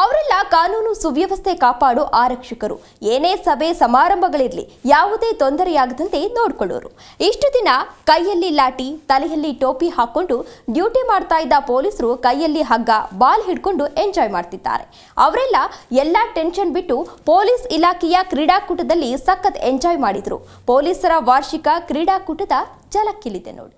ಅವರೆಲ್ಲ ಕಾನೂನು ಸುವ್ಯವಸ್ಥೆ ಕಾಪಾಡೋ ಆರಕ್ಷಕರು. ಏನೇ ಸಭೆ ಸಮಾರಂಭಗಳಿರಲಿ ಯಾವುದೇ ತೊಂದರೆಯಾಗದಂತೆ ನೋಡಿಕೊಳ್ಳೋರು. ಇಷ್ಟು ದಿನ ಕೈಯಲ್ಲಿ ಲಾಠಿ ತಲೆಯಲ್ಲಿ ಟೋಪಿ ಹಾಕೊಂಡು ಡ್ಯೂಟಿ ಮಾಡ್ತಾ ಇದ್ದ ಪೊಲೀಸರು ಕೈಯಲ್ಲಿ ಹಗ್ಗ ಬಾಲ್ ಹಿಡ್ಕೊಂಡು ಎಂಜಾಯ್ ಮಾಡ್ತಿದ್ದಾರೆ. ಅವರೆಲ್ಲ ಎಲ್ಲ ಟೆನ್ಷನ್ ಬಿಟ್ಟು ಪೊಲೀಸ್ ಇಲಾಖೆಯ ಕ್ರೀಡಾಕೂಟದಲ್ಲಿ ಸಖತ್ ಎಂಜಾಯ್ ಮಾಡಿದ್ರು. ಪೊಲೀಸರ ವಾರ್ಷಿಕ ಕ್ರೀಡಾಕೂಟದ ಝಲಕ್ಕಿಲ್ಲಿದೆ ನೋಡಿ.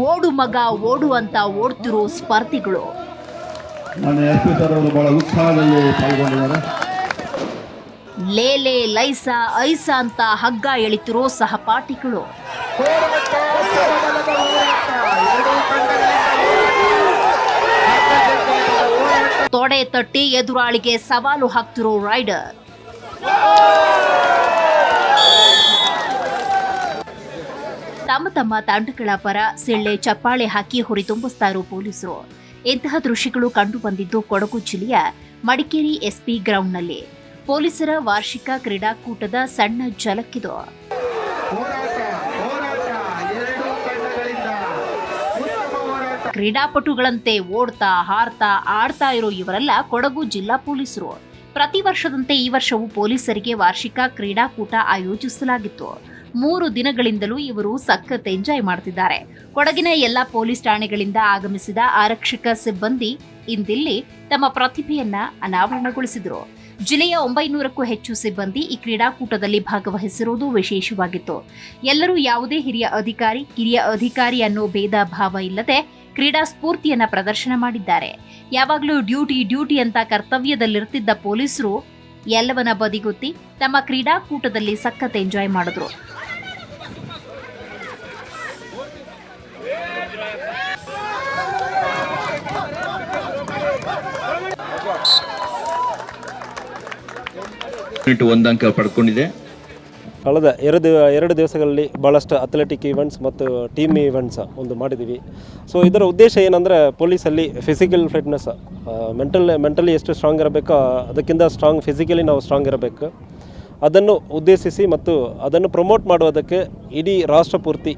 ಓಡು ಮಗ ಓಡು ಅಂತ ಓಡ್ತಿರೋ ಸ್ಪರ್ಧಿಗಳು, ಲೇಲೆ ಲೈಸಾ ಐಸಾ ಅಂತ ಹಗ್ಗ ಎಳಿತಿರೋ ಸಹಪಾಠಿಗಳು, ತೊಡೆ ತಟ್ಟಿ ಎದುರಾಳಿಗೆ ಸವಾಲು ಹಾಕ್ತಿರೋ ರೈಡರ್, ತಮ್ಮ ತಮ್ಮ ತಂಡಗಳ ಪರ ಸಿಳ್ಳೆ ಚಪ್ಪಾಳೆ ಹಾಕಿ ಹುರಿತುಂಬಿಸ್ತಾ ಇರೋ ಪೊಲೀಸರು. ಇಂತಹ ದೃಶ್ಯಗಳು ಕಂಡು ಬಂದಿದ್ದು ಕೊಡಗು ಜಿಲ್ಲೆಯ ಮಡಿಕೇರಿ ಎಸ್ಪಿ ಗ್ರೌಂಡ್ನಲ್ಲಿ. ಪೊಲೀಸರ ವಾರ್ಷಿಕ ಕ್ರೀಡಾಕೂಟದ ಸಣ್ಣ ಝಲಕ್ಕಿದು. ಕ್ರೀಡಾಪಟುಗಳಂತೆ ಓಡ್ತಾ ಹಾರ್ತಾ ಆಡ್ತಾ ಇರೋ ಇವರೆಲ್ಲ ಕೊಡಗು ಜಿಲ್ಲಾ ಪೊಲೀಸರು. ಪ್ರತಿ ವರ್ಷದಂತೆ ಈ ವರ್ಷವೂ ಪೊಲೀಸರಿಗೆ ವಾರ್ಷಿಕ ಕ್ರೀಡಾಕೂಟ ಆಯೋಜಿಸಲಾಗಿತ್ತು. 3 ದಿನಗಳಿಂದಲೂ ಇವರು ಸಖತ್ ಎಂಜಾಯ್ ಮಾಡ್ತಿದ್ದಾರೆ. ಕೊಡಗಿನ ಎಲ್ಲಾ ಪೊಲೀಸ್ ಠಾಣೆಗಳಿಂದ ಆಗಮಿಸಿದ ಆರಕ್ಷಕ ಸಿಬ್ಬಂದಿ ಇಂದಿಲ್ಲಿ ತಮ್ಮ ಪ್ರತಿಭೆಯನ್ನ ಅನಾವರಣಗೊಳಿಸಿದರು. ಜಿಲ್ಲೆಯ 900ಕ್ಕೂ ಹೆಚ್ಚು ಸಿಬ್ಬಂದಿ ಈ ಕ್ರೀಡಾಕೂಟದಲ್ಲಿ ಭಾಗವಹಿಸಿರುವುದು ವಿಶೇಷವಾಗಿತ್ತು. ಎಲ್ಲರೂ ಯಾವುದೇ ಹಿರಿಯ ಅಧಿಕಾರಿ ಅನ್ನೋ ಭೇದ ಭಾವ ಇಲ್ಲದೆ ಕ್ರೀಡಾ ಸ್ಫೂರ್ತಿಯನ್ನ ಪ್ರದರ್ಶನ ಮಾಡಿದ್ದಾರೆ. ಯಾವಾಗಲೂ ಡ್ಯೂಟಿ ಅಂತ ಕರ್ತವ್ಯದಲ್ಲಿರ್ತಿದ್ದ ಪೊಲೀಸರು ಎಲ್ಲವನ್ನ ಬದಿಗೊತ್ತಿ ತಮ್ಮ ಕ್ರೀಡಾಕೂಟದಲ್ಲಿ ಸಖತ್ ಎಂಜಾಯ್ ಮಾಡಿದ್ರು. ಒಂದಂಕ ಪಡ್ಕೊಂಡಿದೆ. ಕಳೆದ ಎರಡು ದಿವಸಗಳಲ್ಲಿ ಭಾಳಷ್ಟು ಅಥ್ಲೆಟಿಕ್ ಈವೆಂಟ್ಸ್ ಮತ್ತು ಟೀಮ್ ಈವೆಂಟ್ಸ್ ಒಂದು ಮಾಡಿದ್ದೀವಿ. ಸೊ ಇದರ ಉದ್ದೇಶ ಏನಂದರೆ ಪೊಲೀಸಲ್ಲಿ ಫಿಸಿಕಲ್ ಫಿಟ್ನೆಸ್, ಮೆಂಟಲಿ ಎಷ್ಟು ಸ್ಟ್ರಾಂಗ್ ಇರಬೇಕೋ ಅದಕ್ಕಿಂತ ಫಿಸಿಕಲಿ ನಾವು ಸ್ಟ್ರಾಂಗ್ ಇರಬೇಕು. ಅದನ್ನು ಉದ್ದೇಶಿಸಿ ಮತ್ತು ಅದನ್ನು ಪ್ರಮೋಟ್ ಮಾಡುವುದಕ್ಕೆ ಇಡೀ ರಾಷ್ಟ್ರ ಪೂರ್ತಿ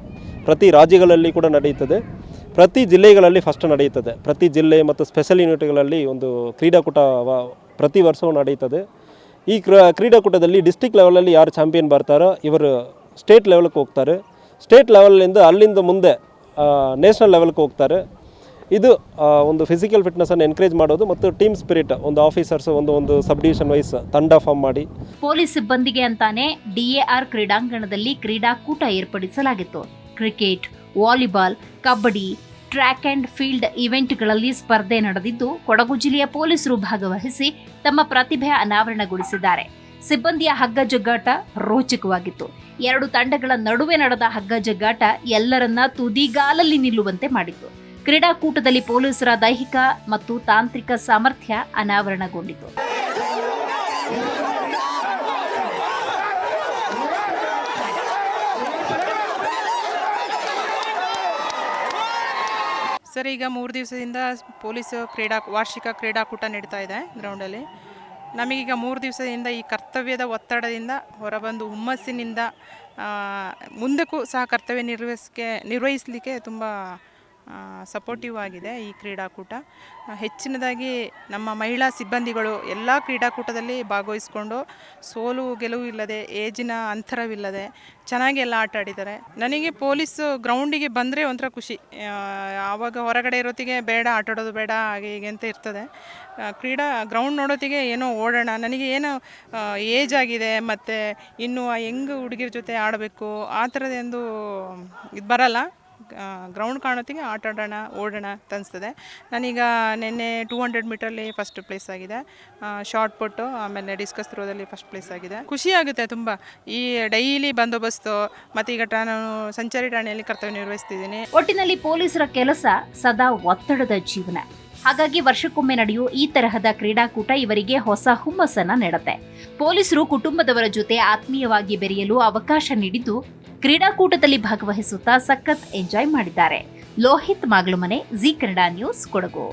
ಪ್ರತಿ ರಾಜ್ಯಗಳಲ್ಲಿ ಕೂಡ ನಡೆಯುತ್ತದೆ, ಪ್ರತಿ ಜಿಲ್ಲೆಗಳಲ್ಲಿ ಫಸ್ಟ್ ನಡೆಯುತ್ತದೆ. ಪ್ರತಿ ಜಿಲ್ಲೆ ಮತ್ತು ಸ್ಪೆಷಲ್ ಯೂನಿಟ್ಗಳಲ್ಲಿ ಒಂದು ಕ್ರೀಡಾಕೂಟ ಪ್ರತಿ ವರ್ಷವೂ ನಡೆಯುತ್ತದೆ. ಈ ಕ್ರೀಡಾಕೂಟದಲ್ಲಿ ಡಿಸ್ಟ್ರಿಕ್ಟ್ ಲೆವೆಲಲ್ಲಿ ಯಾರು ಚಾಂಪಿಯನ್ ಬರ್ತಾರೋ ಇವರು ಸ್ಟೇಟ್ ಲೆವೆಲ್ಗೆ ಹೋಗ್ತಾರೆ. ಸ್ಟೇಟ್ ಲೆವೆಲಿಂದ ಅಲ್ಲಿಂದ ಮುಂದೆ ನ್ಯಾಷನಲ್ ಲೆವೆಲ್ಗೆ ಹೋಗ್ತಾರೆ. ಇದು ಒಂದು ಫಿಸಿಕಲ್ ಫಿಟ್ನೆಸ್ಸನ್ನು ಎನ್ಕರೇಜ್ ಮಾಡೋದು ಮತ್ತು ಟೀಮ್ ಸ್ಪಿರಿಟ್, ಒಂದು ಆಫೀಸರ್ಸ್ ಒಂದು ಸಬ್ ಡಿವಿಷನ್ ವೈಸ್ ತಂಡ ಫಾರ್ಮ್ ಮಾಡಿ ಪೊಲೀಸ್ ಸಿಬ್ಬಂದಿಗೆ ಅಂತಾನೆ DAR ಕ್ರೀಡಾಂಗಣದಲ್ಲಿ ಕ್ರೀಡಾಕೂಟ ಏರ್ಪಡಿಸಲಾಗಿತ್ತು. Cricket, volleyball, kabaddi, track and field ಇವೆಂಟ್ಗಳಲ್ಲಿ ಸ್ಪರ್ಧೆ ನಡೆದಿದ್ದು ಕೊಡಗು ಜಿಲ್ಲೆಯ ಪೊಲೀಸರು ಭಾಗವಹಿಸಿ ತಮ್ಮ ಪ್ರತಿಭೆ ಅನಾವರಣಗೊಳಿಸಿದ್ದಾರೆ. ಸಿಬ್ಬಂದಿಯ ಹಗ್ಗ ಜಗ್ಗಾಟ ರೋಚಕವಾಗಿತ್ತು. 2 ತಂಡಗಳ ನಡುವೆ ನಡೆದ ಹಗ್ಗ ಜಗ್ಗಾಟ ಎಲ್ಲರನ್ನ ತುದಿಗಾಲಲ್ಲಿ ನಿಲ್ಲುವಂತೆ ಮಾಡಿತ್ತು. ಕ್ರೀಡಾಕೂಟದಲ್ಲಿ ಪೊಲೀಸರ ದೈಹಿಕ ಮತ್ತು ತಾಂತ್ರಿಕ ಸಾಮರ್ಥ್ಯ ಅನಾವರಣಗೊಂಡಿತು. ಸರ್, ಈಗ 3 ದಿವಸದಿಂದ ಪೊಲೀಸ್ ವಾರ್ಷಿಕ ಕ್ರೀಡಾಕೂಟ ನಡೀತಾ ಇದೆ ಗ್ರೌಂಡಲ್ಲಿ. ನಮಗೀಗ 3 ದಿವಸದಿಂದ ಈ ಕರ್ತವ್ಯದ ಒತ್ತಡದಿಂದ ಹೊರಬಂದು ಹುಮ್ಮಸ್ಸಿನಿಂದ ಮುಂದಕ್ಕೂ ಸಹ ಕರ್ತವ್ಯ ನಿರ್ವಹಿಸಲಿಕ್ಕೆ ತುಂಬ ಸಪೋರ್ಟಿವ್ ಆಗಿದೆ ಈ ಕ್ರೀಡಾಕೂಟ. ಹೆಚ್ಚಿನದಾಗಿ ನಮ್ಮ ಮಹಿಳಾ ಸಿಬ್ಬಂದಿಗಳು ಎಲ್ಲ ಕ್ರೀಡಾಕೂಟದಲ್ಲಿ ಭಾಗವಹಿಸ್ಕೊಂಡು ಸೋಲು ಗೆಲುವು ಇಲ್ಲದೆ, ಏಜಿನ ಅಂತರವಿಲ್ಲದೆ ಚೆನ್ನಾಗಿ ಎಲ್ಲ ಆಟ ಆಡಿದ್ದಾರೆ. ನನಗೆ ಪೊಲೀಸ್ ಗ್ರೌಂಡಿಗೆ ಬಂದರೆ ಒಂಥರ ಖುಷಿ. ಆವಾಗ ಹೊರಗಡೆ ಇರೋತ್ತಿಗೆ ಬೇಡ, ಆಟ ಆಡೋದು ಬೇಡ, ಹಾಗೆ ಹೀಗೆ ಅಂತ ಇರ್ತದೆ. ಗ್ರೌಂಡ್ ನೋಡೋತ್ತಿಗೆ ಏನೋ ಓಡೋಣ, ನನಗೆ ಏನೋ ಏಜ್ ಆಗಿದೆ ಮತ್ತು ಇನ್ನು ಹೆಂಗೆ ಹುಡುಗಿರ ಜೊತೆ ಆಡಬೇಕು ಆ ಥರದೊಂದು ಇದು ಬರಲ್ಲ. ಗ್ರೌಂಡ್ ಕಾಣೋತ್ತಿಗೆ ಆಟ ಆಡೋಣ, ಓಡೋಣ ಅಂತ ಅನಿಸ್ತದೆ. ನಾನೀಗ ನಿನ್ನೆ 200 ಮೀಟ್ರಲ್ಲಿ ಫಸ್ಟ್ ಪ್ಲೇಸ್ ಆಗಿದೆ, ಶಾರ್ಟ್ ಪುಟ್ಟು ಆಮೇಲೆ ಡಿಸ್ಕಸ್ ಥ್ರೋದಲ್ಲಿ ಫಸ್ಟ್ ಪ್ಲೇಸ್ ಆಗಿದೆ. ಖುಷಿ ಆಗುತ್ತೆ ತುಂಬ. ಈ ಡೈಲಿ ಬಂದೋಬಸ್ತು ಮತ್ತು ಈಗ ನಾನು ಸಂಚಾರಿ ಠಾಣೆಯಲ್ಲಿ ಕರ್ತವ್ಯ ನಿರ್ವಹಿಸ್ತಿದ್ದೀನಿ. ಒಟ್ಟಿನಲ್ಲಿ ಪೊಲೀಸರ ಕೆಲಸ ಸದಾ ಒತ್ತಡದ ಜೀವನ. ಹಾಗಾಗಿ ವರ್ಷಕ್ಕೊಮ್ಮೆ ನಡೆಯೋ ಈ ತರಹದ ಕ್ರೀಡಾಕೂಟ ಇವರಿಗೆ ಹೊಸ ಹುಮ್ಮಸ್ಸನ್ನ ನೀಡುತ್ತೆ. ಪೊಲೀಸರು ಕುಟುಂಬದವರ ಜೊತೆ ಆತ್ಮೀಯವಾಗಿ ಬೆರೆಯಲು ಅವಕಾಶ ನೀಡಿದ್ದು ಕ್ರೀಡಾಕೂಟದಲ್ಲಿ ಭಾಗವಹಿಸುತ್ತಾ ಸಖತ್ ಎಂಜಾಯ್ ಮಾಡಿದ್ದಾರೆ. Lohith Maglumane, Zee Kannada news, Kodagu.